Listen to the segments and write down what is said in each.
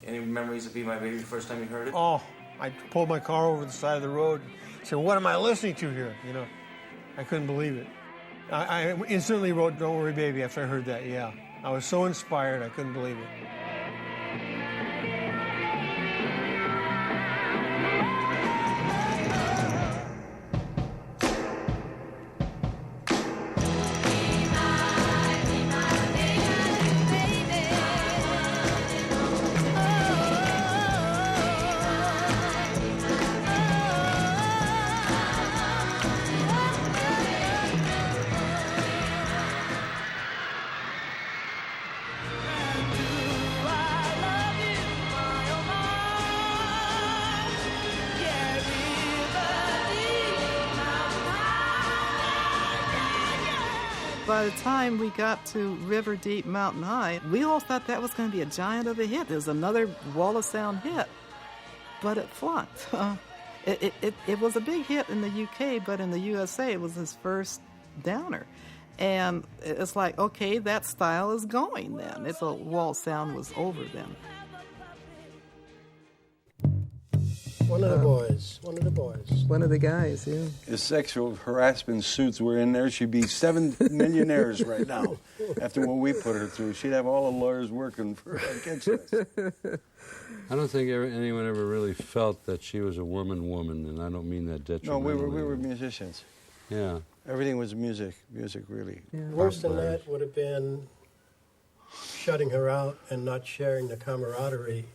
Any memories of Be My Baby the first time you heard it? Oh, I pulled my car over the side of the road and said, what am I listening to here? You know, I couldn't believe it. I instantly wrote Don't Worry Baby after I heard that, yeah. I was so inspired, I couldn't believe it. By the time we got to River Deep Mountain High, we all thought that was going to be a giant of a hit. It was another Wall of Sound hit, but it flunked. It was a big hit in the UK, but in the USA it was his first downer. And it's like, okay, that style is going then. It's a Wall Sound was over then. One of the boys. One of the guys, yeah. If sexual harassment suits were in there, she'd be 7 millionaires right now. After what we put her through, she'd have all the lawyers working for against us. I don't think anyone ever really felt that she was a woman, and I don't mean that detrimentally. No, we were musicians. Yeah. Everything was music really. Yeah. Worse than that would have been shutting her out and not sharing the camaraderie.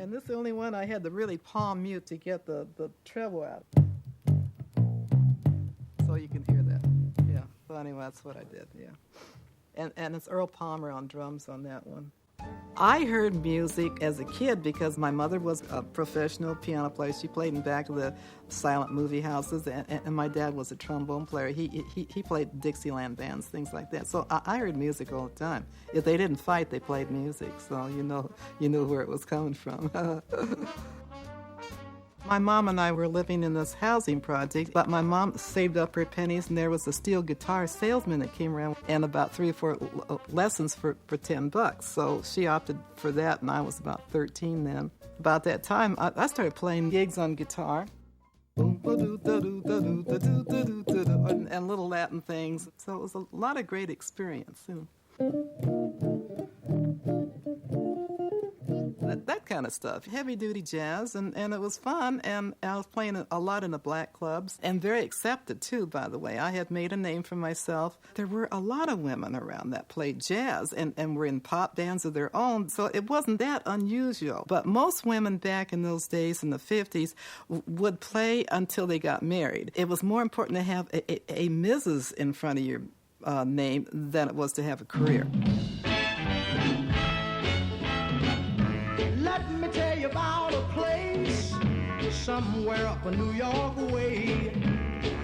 And this is the only one I had to really palm mute to get the treble out. So you can hear that. Yeah. So anyway, that's what I did, yeah. And it's Earl Palmer on drums on that one. I heard music as a kid because my mother was a professional piano player. She played in back of the silent movie houses, and my dad was a trombone player. He played Dixieland bands, things like that. So I heard music all the time. If they didn't fight, they played music. So you knew where it was coming from. My mom and I were living in this housing project, but my mom saved up her pennies, and there was a steel guitar salesman that came around and about 3 or 4 lessons for $10. So she opted for that, and I was about 13 then. About that time, I started playing gigs on guitar. And little Latin things. So it was a lot of great experience. That kind of stuff, heavy-duty jazz, and it was fun, and I was playing a lot in the black clubs, and very accepted, too, by the way. I had made a name for myself. There were a lot of women around that played jazz and were in pop bands of their own, so it wasn't that unusual. But most women back in those days, in the 50s, would play until they got married. It was more important to have a Mrs. in front of your name than it was to have a career. Let me tell you about a place somewhere up a New York way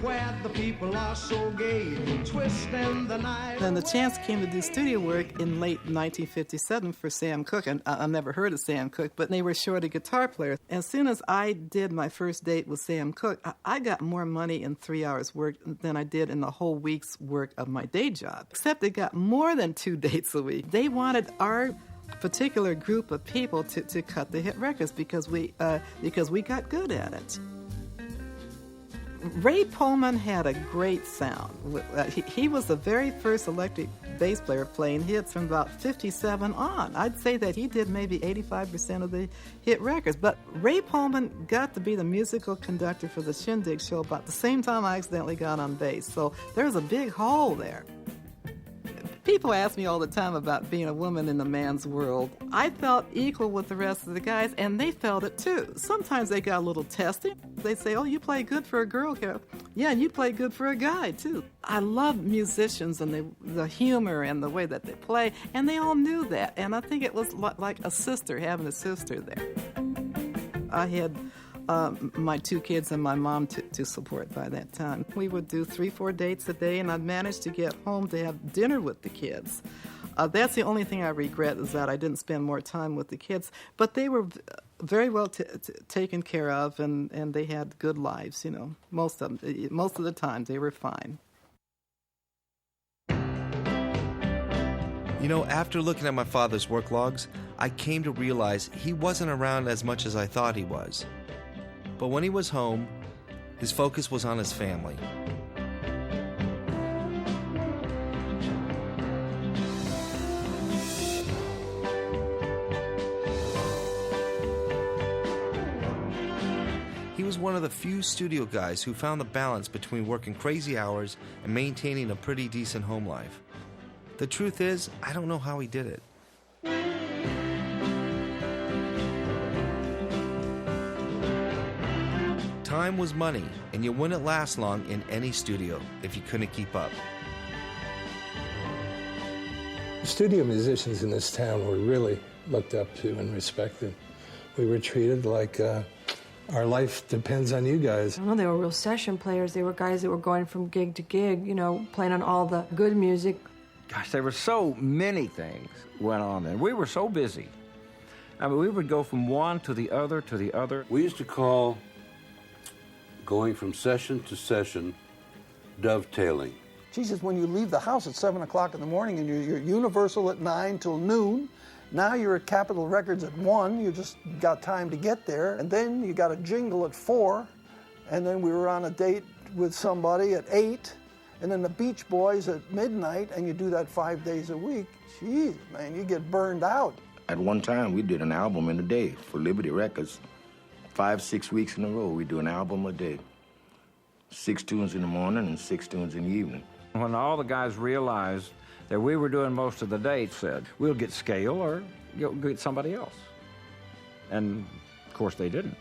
where the people are so gay, twisting the night. Then the chance came to do studio work in late 1957 for Sam Cooke, and I never heard of Sam Cooke, but they were short a guitar player. As soon as I did my first date with Sam Cooke, I got more money in 3 hours work than I did in the whole week's work of my day job. Except they got more than 2 dates a week. They wanted our particular group of people to cut the hit records because we got good at it. Ray Pullman had a great sound. He was the very first electric bass player playing hits from about 57 on. I'd say that he did maybe 85% of the hit records. But Ray Pullman got to be the musical conductor for the Shindig Show about the same time I accidentally got on bass. So there was a big hole there. People ask me all the time about being a woman in a man's world. I felt equal with the rest of the guys, and they felt it too. Sometimes they got a little testy. They say, oh, you play good for a girl, Carol. Yeah, and you play good for a guy, too. I love musicians and the humor and the way that they play, and they all knew that. And I think it was like a sister, having a sister there. I had my 2 kids and my mom to support by that time. We would do 3-4 dates a day, and I'd manage to get home to have dinner with the kids. That's the only thing I regret is that I didn't spend more time with the kids. But they were very well taken care of, and they had good lives, you know. Most of the time, they were fine. You know, after looking at my father's work logs, I came to realize he wasn't around as much as I thought he was. But when he was home, his focus was on his family. He was one of the few studio guys who found the balance between working crazy hours and maintaining a pretty decent home life. The truth is, I don't know how he did it. Time was money, and you wouldn't last long in any studio if you couldn't keep up. Studio musicians in this town were really looked up to and respected. We were treated like our life depends on you guys. Well, they were real session players. They were guys that were going from gig to gig, you know, playing on all the good music. Gosh, there were so many things went on then. We were so busy. I mean, we would go from one to the other to the other. We used to call going from session to session dovetailing. Jesus, when you leave the house at 7 o'clock in the morning and you're Universal at 9 till noon, now you're at Capitol Records at 1, you just got time to get there, and then you got a jingle at 4, and then we were on a date with somebody at 8, and then the Beach Boys at midnight, and you do that 5 days a week. Jeez, man, you get burned out. At one time, we did an album in a day for Liberty Records. 5-6 weeks in a row, we do an album a day. 6 tunes in the morning and 6 tunes in the evening. When all the guys realized that we were doing most of the dates, said, we'll get Scale or you'll get somebody else. And, of course, they didn't.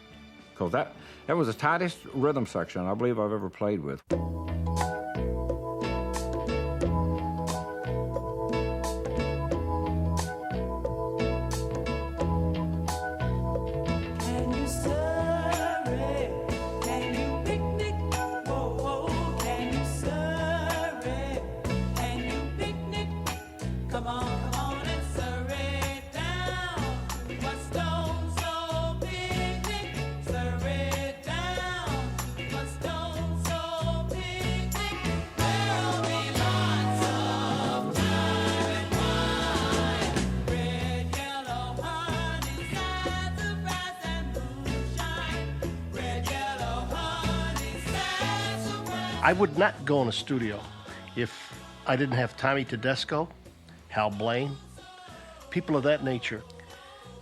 Because that was the tightest rhythm section I believe I've ever played with. I would not go in a studio if I didn't have Tommy Tedesco, Hal Blaine, people of that nature.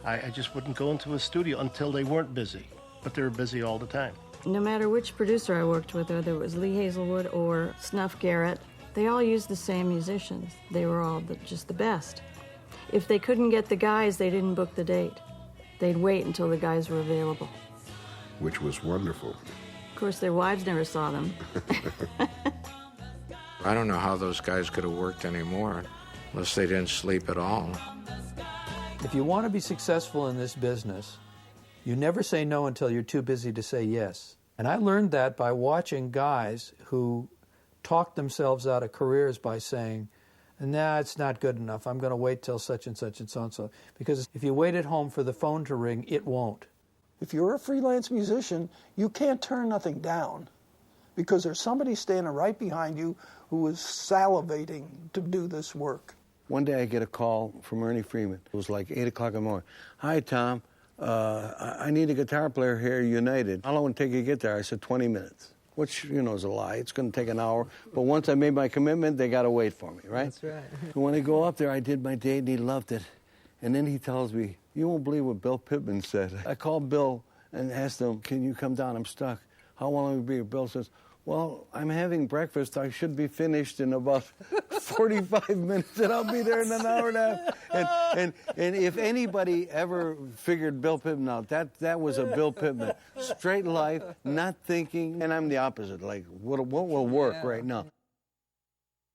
I just wouldn't go into a studio until they weren't busy, but they were busy all the time. No matter which producer I worked with, whether it was Lee Hazelwood or Snuff Garrett, they all used the same musicians. They were all just the best. If they couldn't get the guys, they didn't book the date. They'd wait until the guys were available. Which was wonderful. Of course, their wives never saw them. I don't know how those guys could have worked anymore unless they didn't sleep at all. If you want to be successful in this business, you never say no until you're too busy to say yes. And I learned that by watching guys who talked themselves out of careers by saying, nah, it's not good enough. I'm going to wait till such and such and so and so. Because if you wait at home for the phone to ring, it won't. If you're a freelance musician, you can't turn nothing down because there's somebody standing right behind you who is salivating to do this work. One day I get a call from Ernie Freeman. It was like 8 o'clock in the morning. Hi, Tom. I need a guitar player here at United. How long would it take you to get there? I said 20 minutes, which, you know, is a lie. It's going to take an hour. But once I made my commitment, they got to wait for me, right? That's right. And when I go up there, I did my date, and he loved it. And then he tells me, you won't believe what Bill Pittman said. I called Bill and asked him, can you come down? I'm stuck. How long will it be? Bill says, well, I'm having breakfast. I should be finished in about 45 minutes, and I'll be there in an hour and a half. And if anybody ever figured Bill Pittman out, that was a Bill Pittman. Straight life, not thinking. And I'm the opposite. Like, what will work right now?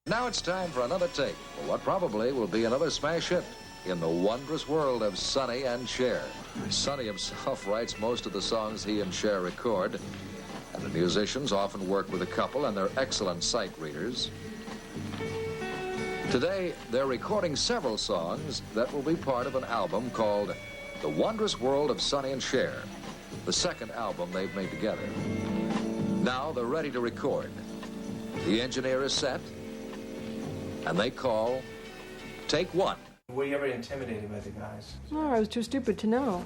Now it's time for another take for what probably will be another smash hit in the wondrous world of Sonny and Cher. Sonny himself writes most of the songs he and Cher record, and the musicians often work with a couple, and they're excellent sight readers. Today, they're recording several songs that will be part of an album called The Wondrous World of Sonny and Cher, the second album they've made together. Now they're ready to record. The engineer is set, and they call take one. Were you ever intimidated by the guys? No, I was too stupid to know.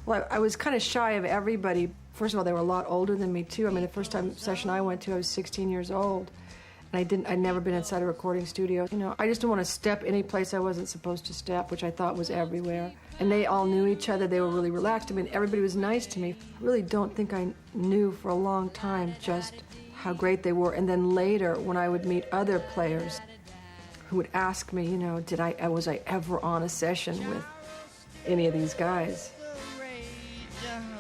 Well, I was kind of shy of everybody. First of all, they were a lot older than me, too. I mean, the first session I went to, I was 16 years old. And I'd never been inside a recording studio. You know, I just didn't want to step any place I wasn't supposed to step, which I thought was everywhere. And they all knew each other. They were really relaxed. I mean, everybody was nice to me. I really don't think I knew for a long time just how great they were. And then later, when I would meet other players who would ask me, you know, was I ever on a session with any of these guys?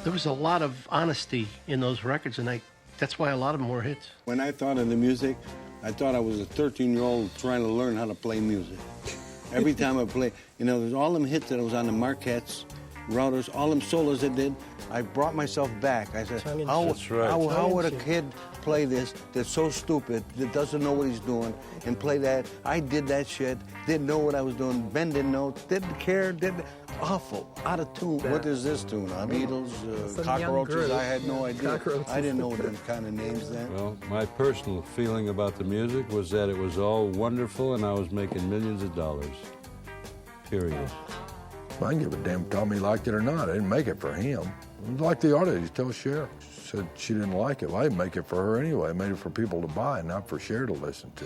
There was a lot of honesty in those records, and that's why a lot of them were hits. When I thought of the music, I thought I was a 13-year-old trying to learn how to play music. Every time I play, you know, there's all them hits that I was on the Marquettes, routers, all them solos I did. I brought myself back. I said, how would a kid play this that's so stupid, that doesn't know what he's doing, and play that? I did that shit, didn't know what I was doing, bending notes, didn't care, awful, out of tune. What is this tune? Beatles, Cockroaches? I had no idea. I didn't know them kind of names then. Well, my personal feeling about the music was that it was all wonderful and I was making millions of dollars. Period. I didn't give a damn if Tommy liked it or not. I didn't make it for him. It was like the artist. You tell Cher. She said she didn't like it. Well, I didn't make it for her anyway. I made it for people to buy, not for Cher to listen to.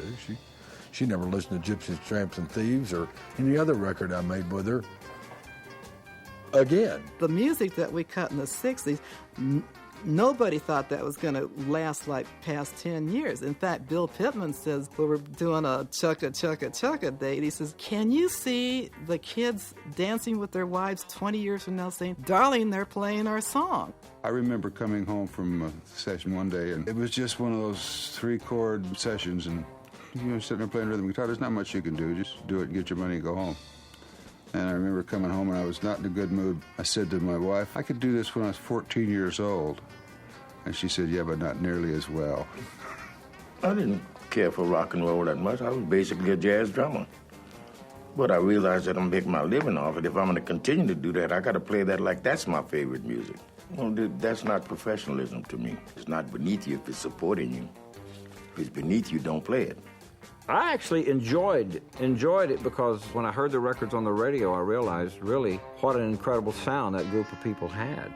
She never listened to Gypsies, Tramps, and Thieves or any other record I made with her. Again. The music that we cut in the 60s, nobody thought that was going to last like past 10 years. In fact, Bill Pittman says, we were doing a chugga, chugga, chugga date. He says, can you see the kids dancing with their wives 20 years from now saying, darling, they're playing our song? I remember coming home from a session one day, and it was just one of those 3-chord sessions, and sitting there playing rhythm guitar. There's not much you can do. Just do it and get your money and go home. And I remember coming home and I was not in a good mood. I said to my wife, I could do this when I was 14 years old. And she said, yeah, but not nearly as well. I didn't care for rock and roll that much. I was basically a jazz drummer. But I realized that I'm making my living off it. If I'm going to continue to do that, I got to play that like that's my favorite music. Well, that's not professionalism to me. It's not beneath you if it's supporting you. If it's beneath you, don't play it. I actually enjoyed it because when I heard the records on the radio, I realized really what an incredible sound that group of people had.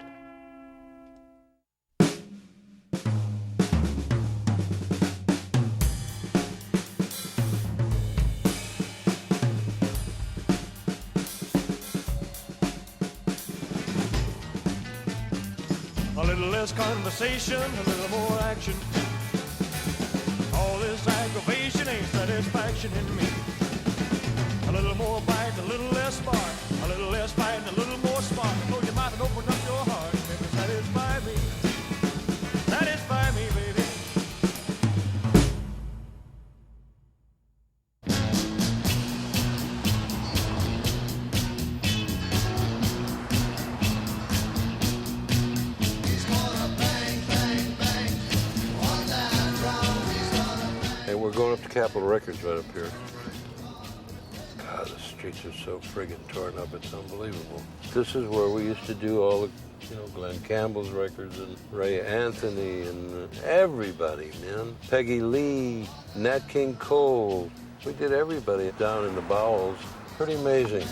A little less conversation, a little more action. All this aggravation ain't satisfaction in me. A little more bite, a little less spark. A little less fight, a little more spark. Close your mouth and open up your heart. Baby, satisfy me. Satisfy me, baby. And we're going up to Capitol Records right up here. God, the streets are so friggin' torn up, it's unbelievable. This is where we used to do all the, Glenn Campbell's records and Ray Anthony and everybody, man. Peggy Lee, Nat King Cole. We did everybody down in the bowels. Pretty amazing.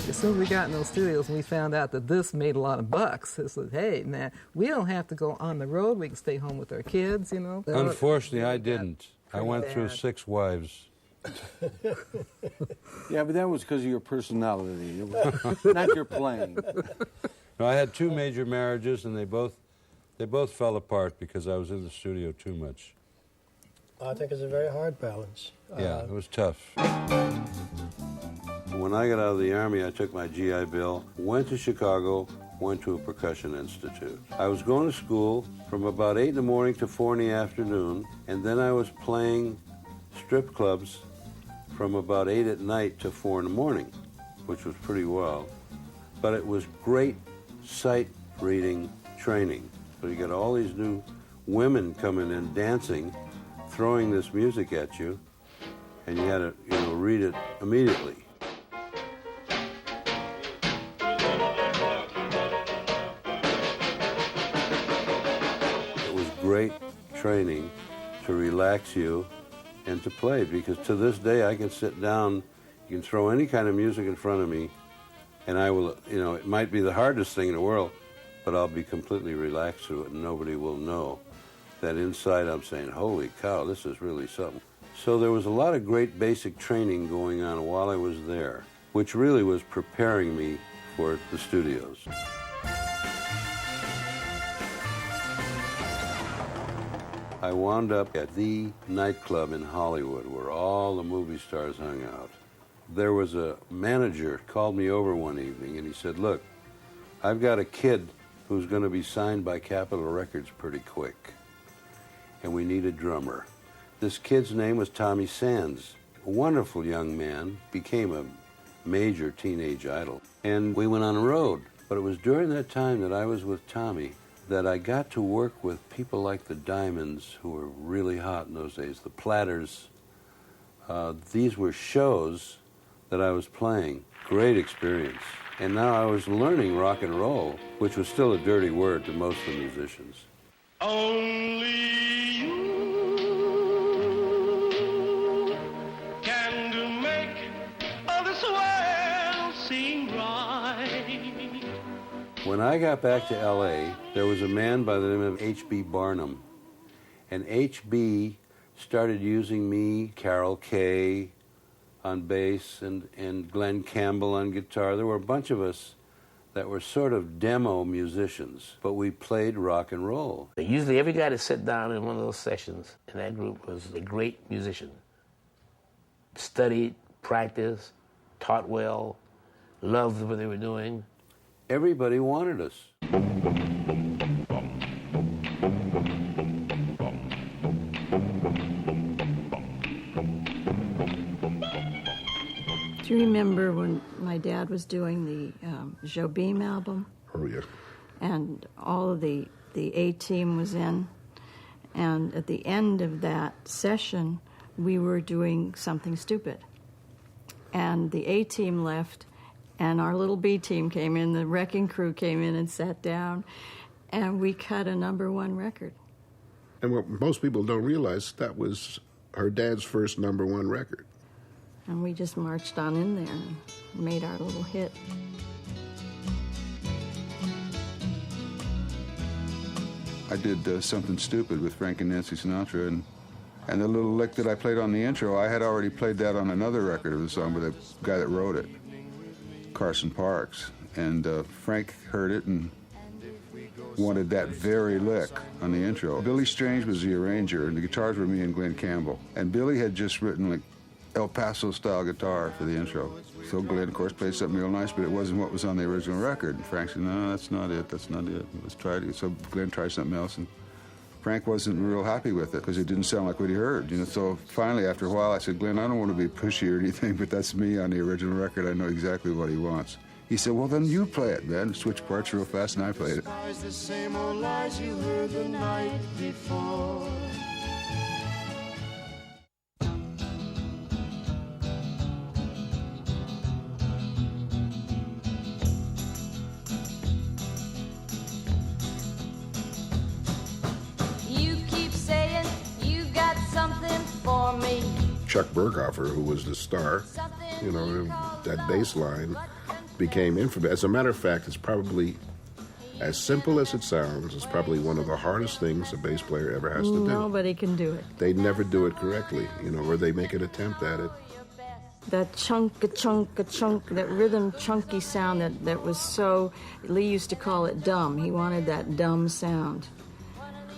As soon as we got in those studios and we found out that this made a lot of bucks, it said, hey, man, we don't have to go on the road. We can stay home with our kids, Unfortunately, I didn't. I went through 6 wives. Yeah, but that was because of your personality, not your playing. No, I had 2 major marriages, and they both fell apart because I was in the studio too much. I think it's a very hard balance. Yeah, it was tough. When I got out of the Army, I took my GI Bill, went to Chicago, went to a percussion institute. I was going to school from about 8 in the morning to 4 in the afternoon, and then I was playing strip clubs from about 8 at night to 4 in the morning, which was pretty well. But it was great sight reading training. So you got all these new women coming in dancing, throwing this music at you, and you had to, read it immediately. great training to relax you and to play, because to this day I can sit down, you can throw any kind of music in front of me, and I will, you know, it might be the hardest thing in the world, but I'll be completely relaxed through it, and nobody will know that inside I'm saying, holy cow, this is really something. So there was a lot of great basic training going on while I was there, which really was preparing me for the studios. I wound up at the nightclub in Hollywood where all the movie stars hung out. There was a manager called me over one evening and he said, look, I've got a kid who's going to be signed by Capitol Records pretty quick, and we need a drummer. This kid's name was Tommy Sands. A wonderful young man, became a major teenage idol, and we went on the road. But it was during that time that I was with Tommy that I got to work with people like the Diamonds, who were really hot in those days, the Platters. These were shows that I was playing. Great experience. And now I was learning rock and roll, which was still a dirty word to most of the musicians. Only you can make all this world seem right. When I got back to L.A., there was a man by the name of H.B. Barnum. And H.B. started using me, Carol Kay on bass, and Glenn Campbell on guitar. There were a bunch of us that were sort of demo musicians, but we played rock and roll. Usually every guy that sat down in one of those sessions in that group was a great musician. Studied, practiced, taught well, loved what they were doing. Everybody wanted us. Do you remember when my dad was doing the Jobim album? Oh, yeah. And all of the A-Team was in. And at the end of that session, we were doing something stupid. And the A-Team left, and our little B-Team came in, the Wrecking Crew came in and sat down, and we cut a #1 record. And what most people don't realize, that was her dad's first #1 record. And we just marched on in there and made our little hit. I did Something Stupid with Frank and Nancy Sinatra, and the little lick that I played on the intro, I had already played that on another record of the song with the guy that wrote it, Carson Parks. And Frank heard it and wanted that very lick on the intro. Billy Strange was the arranger, and the guitars were me and Glenn Campbell. And Billy had just written like El Paso-style guitar for the intro. So Glenn, of course, played something real nice, but it wasn't what was on the original record. And Frank said, no, that's not it, let's try it. So Glenn tried something else, and Frank wasn't real happy with it because it didn't sound like what he heard. You know, so finally, after a while, I said, Glenn, I don't want to be pushy or anything, but that's me on the original record. I know exactly what he wants. He said, well, then you play it, man. Switch parts real fast, and I played it. The same old lies you heard the night before. Chuck Berghofer, who was the star, you know, that bass line became infamous. As a matter of fact, it's probably, as simple as it sounds, it's probably one of the hardest things a bass player ever has to do. Nobody can do it. They never do it correctly, you know, or they make an attempt at it. That chunk, that rhythm chunky sound that was so, Lee used to call it dumb. He wanted that dumb sound.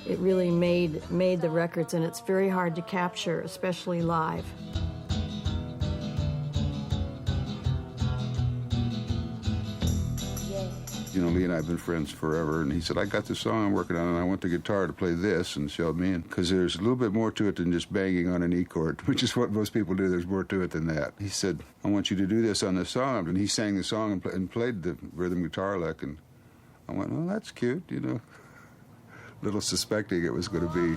It really made the records, and it's very hard to capture, especially live. You know, Lee and I have been friends forever, and he said, I got this song I'm working on, and I want the guitar to play this, and showed me, because there's a little bit more to it than just banging on an E chord, which is what most people do. There's more to it than that. He said, I want you to do this on this song, and he sang the song and played the rhythm guitar lick, and I went, oh, that's cute, you know. Little suspecting it was going to be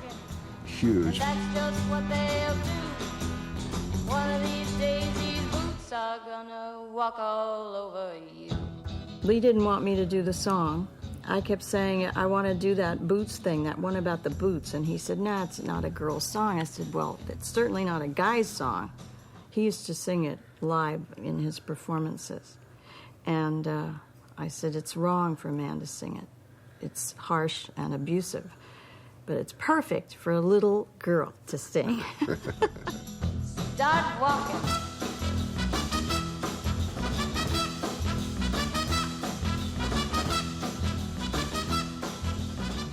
huge. That's just what they'll do. One of these days these boots are gonna walk all over you. Lee didn't want me to do the song, I kept saying, I want to do that Boots thing, that one about the boots. And he said, nah, it's not a girl's song. I said, well, it's certainly not a guy's song. He used to sing it live in his performances. And I said, it's wrong for a man to sing it. It's harsh and abusive. But it's perfect for a little girl to sing. Start walking.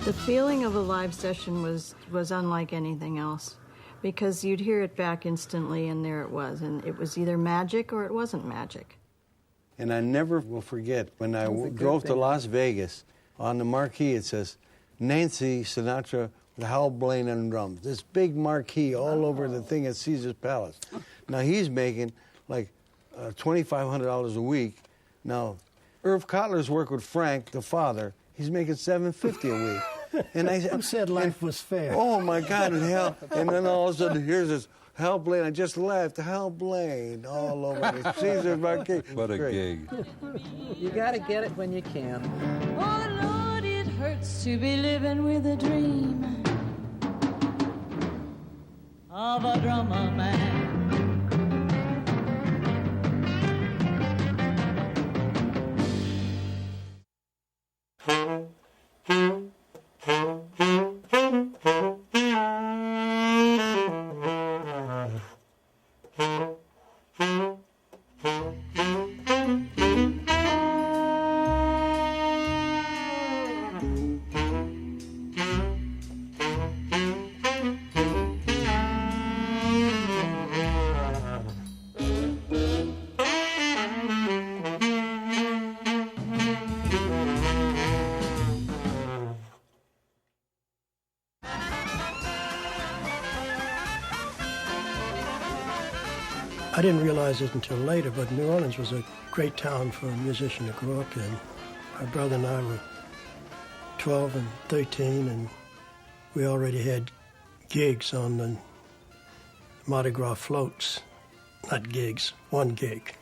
The feeling of a live session was unlike anything else, because you'd hear it back instantly, and there it was. And it was either magic or it wasn't magic. And I never will forget when I drove to Las Vegas, on the marquee it says, Nancy Sinatra with Hal Blaine on drums. This big marquee all over the thing at Caesar's Palace. Now he's making like $2,500 a week. Now, Irv Cotler's worked with Frank, the father. He's making $750 a week. And I Who said life was fair? Oh my God! And then all of a sudden, here's this Hal Blaine. I just left Hal Blaine all over the Caesar marquee. What a gig! You got to get it when you can. Oh Lord, it hurts to be living with a dream of a drummer man. I didn't realize it until later, but New Orleans was a great town for a musician to grow up in. My brother and I were 12 and 13, and we already had gigs on the Mardi Gras floats. Not gigs, one gig.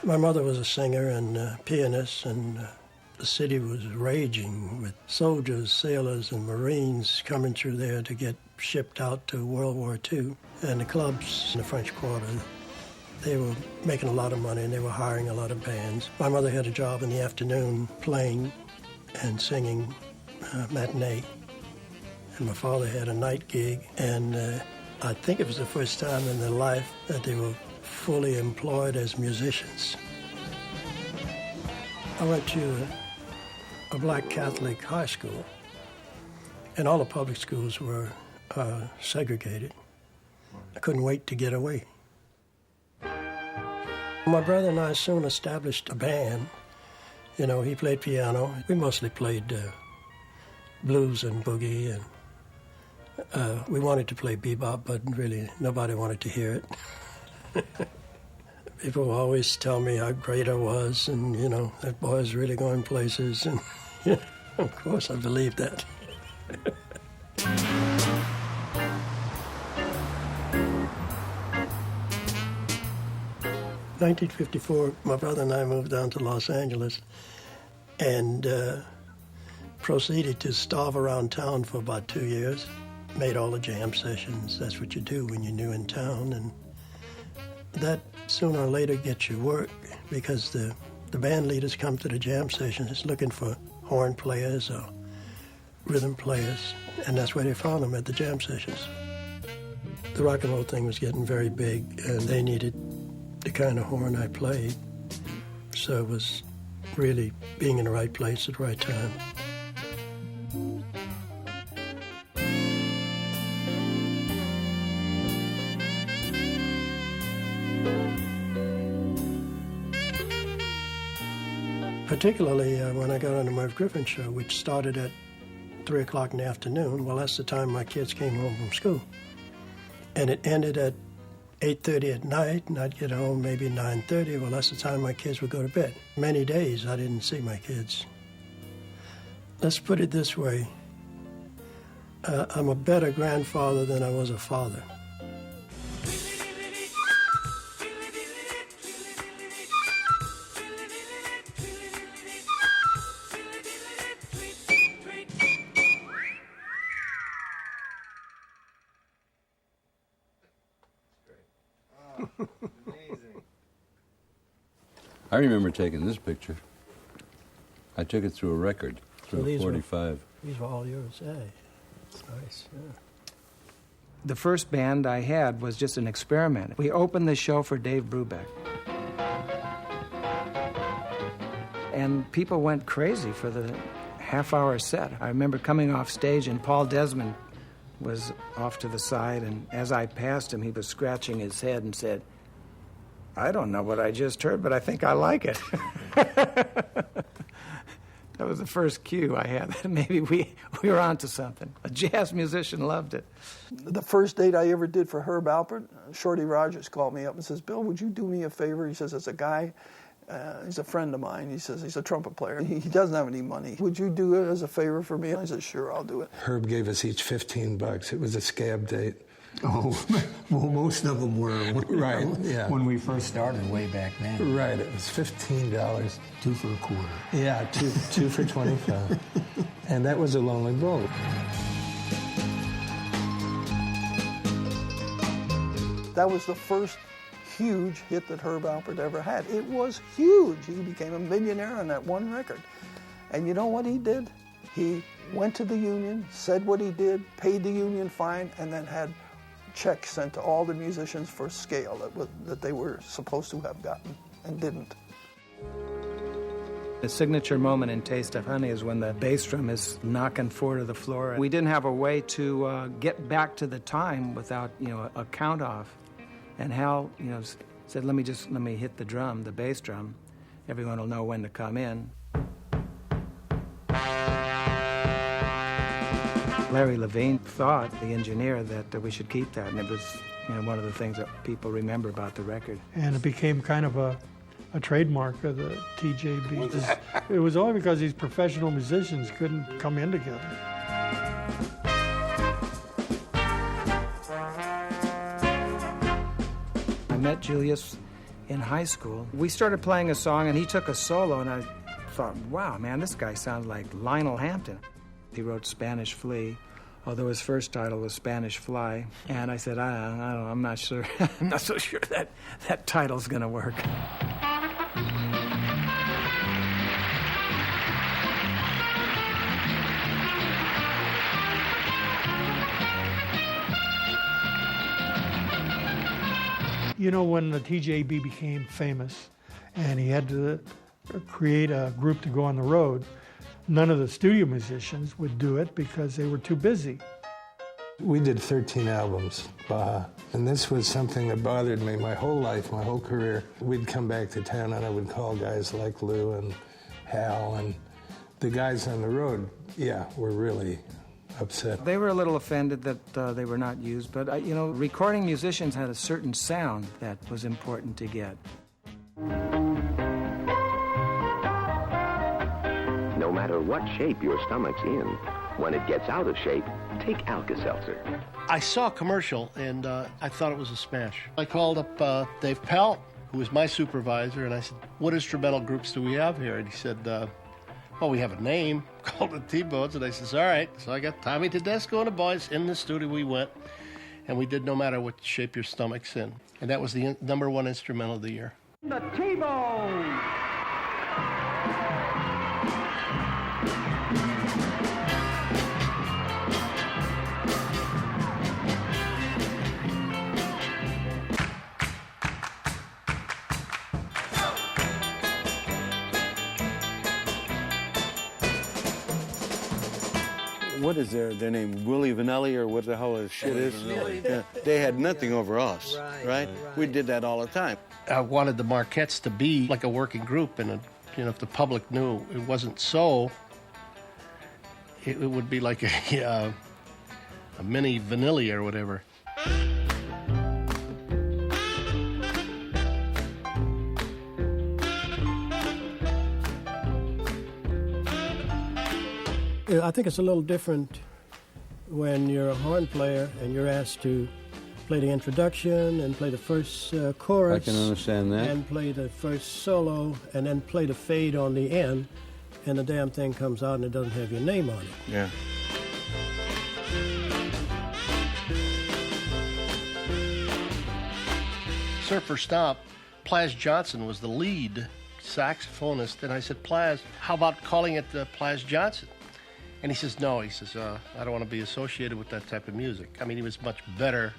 My mother was a singer and a pianist, and the city was raging with soldiers, sailors, and Marines coming through there to get shipped out to World War II. And the clubs in the French Quarter, they were making a lot of money and they were hiring a lot of bands. My mother had a job in the afternoon playing and singing matinee. And my father had a night gig. And I think it was the first time in their life that they were fully employed as musicians. I went to a black Catholic high school, and all the public schools were segregated. I couldn't wait to get away. My brother and I soon established a band. You know, he played piano. We mostly played blues and boogie, and we wanted to play bebop, but really nobody wanted to hear it. People always tell me how great I was, and, you know, that boy's really going places, and yeah, of course I believed that. 1954, my brother and I moved down to Los Angeles and proceeded to starve around town for about 2 years. Made all the jam sessions. That's what you do when you're new in town. And that sooner or later gets you work because the band leaders come to the jam sessions looking for horn players or rhythm players. And that's where they found them, at the jam sessions. The rock and roll thing was getting very big, and they needed the kind of horn I played. So it was really being in the right place at the right time. Particularly when I got on the Merv Griffin show, which started at 3 o'clock in the afternoon. Well, that's the time my kids came home from school. And it ended at 8:30 at night, and I'd get home maybe 9:30. Well, that's the time my kids would go to bed. Many days I didn't see my kids. Let's put it this way. I'm a better grandfather than I was a father. I remember taking this picture. I took it through a record, through So a these were- 45. These were all yours. Hey, nice. Yeah. The first band I had was just an experiment. We opened the show for Dave Brubeck. And people went crazy for the half-hour set. I remember coming off stage and Paul Desmond was off to the side, and as I passed him, he was scratching his head and said, "I don't know what I just heard, but I think I like it." That was the first cue I had. Maybe we were onto something. A jazz musician loved it. The first date I ever did for Herb Alpert, Shorty Rogers called me up and says, "Bill, would you do me a favor?" He says, "There's a guy, he's a friend of mine." He says, "He's a trumpet player. He doesn't have any money. Would you do it as a favor for me?" I said, "Sure, I'll do it." Herb gave us each $15. It was a scab date. Oh, well, most of them were. Right, yeah. When we first started way back then. Right, it was $15. 2 for a quarter. Yeah, two for 25. And that was a lonely boat. That was the first huge hit that Herb Alpert ever had. It was huge. He became a millionaire on that one record. And you know what he did? He went to the union, said what he did, paid the union fine, and then had checks sent to all the musicians for scale that they were supposed to have gotten and didn't. The signature moment in Taste of Honey is when the bass drum is knocking 4 to the floor. We didn't have a way to get back to the time without, a count off. And Hal, said, let me hit the drum, the bass drum. Everyone will know when to come in. Larry Levine thought, the engineer, that we should keep that, and it was one of the things that people remember about the record. And it became kind of a trademark of the TJB. It was only because these professional musicians couldn't come in together. I met Julius in high school. We started playing a song, and he took a solo, and I thought, wow, man, this guy sounds like Lionel Hampton. He wrote Spanish Flea, although his first title was Spanish Fly. And I said, I don't know, I'm not sure. I'm not so sure that title's going to work. When the TJB became famous and he had to create a group to go on the road, none of the studio musicians would do it because they were too busy. We did 13 albums, and this was something that bothered me my whole life, my whole career. We'd come back to town and I would call guys like Lou and Hal, and the guys on the road, were really upset. They were a little offended that they were not used, but, recording musicians had a certain sound that was important to get. No matter what shape your stomach's in, when it gets out of shape, take Alka-Seltzer. I saw a commercial, and I thought it was a smash. I called up Dave Pell, who was my supervisor, and I said, what instrumental groups do we have here? And he said, well, we have a name called the T-Bones. And I says, all right. So I got Tommy Tedesco and the boys. In the studio we went, and we did No Matter What Shape Your Stomach's In. And that was the #1 instrumental of the year. The T-Bone! What is their name? Willie Vanelli, or what the hell his shit is? Yeah. They had nothing over us, right? We did that all the time. I wanted the Marquettes to be like a working group, and if the public knew it wasn't so, it would be like a mini Vanilli or whatever. I think it's a little different when you're a horn player and you're asked to play the introduction and play the first chorus. I can understand that. And play the first solo and then play the fade on the end, and the damn thing comes out and it doesn't have your name on it. Yeah. Surfer Stomp, Plaz Johnson was the lead saxophonist, and I said, Plaz, how about calling it Plaz Johnson? And he says, no, he says, I don't want to be associated with that type of music. I mean, he was a much better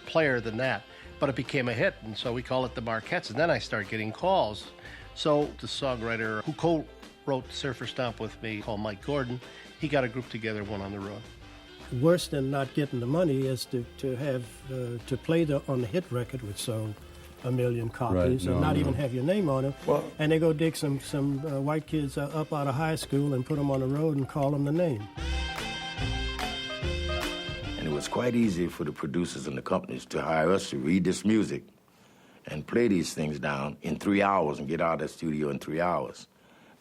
player than that, but it became a hit, and so we call it the Marquettes, and then I started getting calls. So the songwriter who co-wrote Surfer Stomp with me, called Mike Gordon, he got a group together, went on the road. Worse than not getting the money is to have to play on the hit record, which sold 1 million copies, and not even have your name on it. Well, and they go dig some white kids up out of high school and put them on the road and call them the name. And it was quite easy for the producers and the companies to hire us to read this music and play these things down in 3 hours and get out of the studio in 3 hours.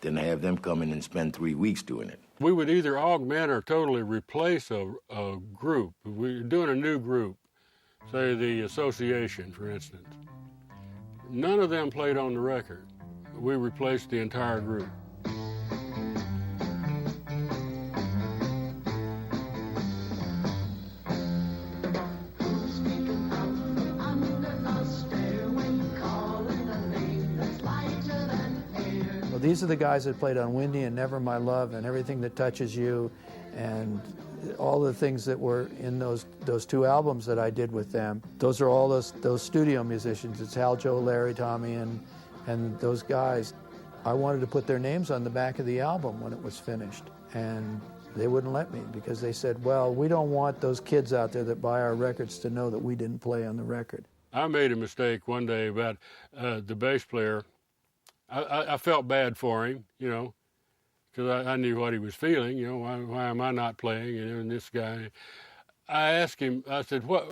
Then have them come in and spend 3 weeks doing it. We would either augment or totally replace a group. If we're doing a new group, say the Association, for instance. None of them played on the record. We replaced the entire group. These are the guys that played on Windy and Never My Love and Everything That Touches You and all the things that were in those 2 albums that I did with them. Those are all those studio musicians. It's Hal, Joe, Larry, Tommy, and those guys. I wanted to put their names on the back of the album when it was finished, and they wouldn't let me because they said, well, we don't want those kids out there that buy our records to know that we didn't play on the record. I made a mistake one day about the bass player. I felt bad for him, you know, because I knew what he was feeling. You know, why am I not playing? And this guy, I asked him. I said, "What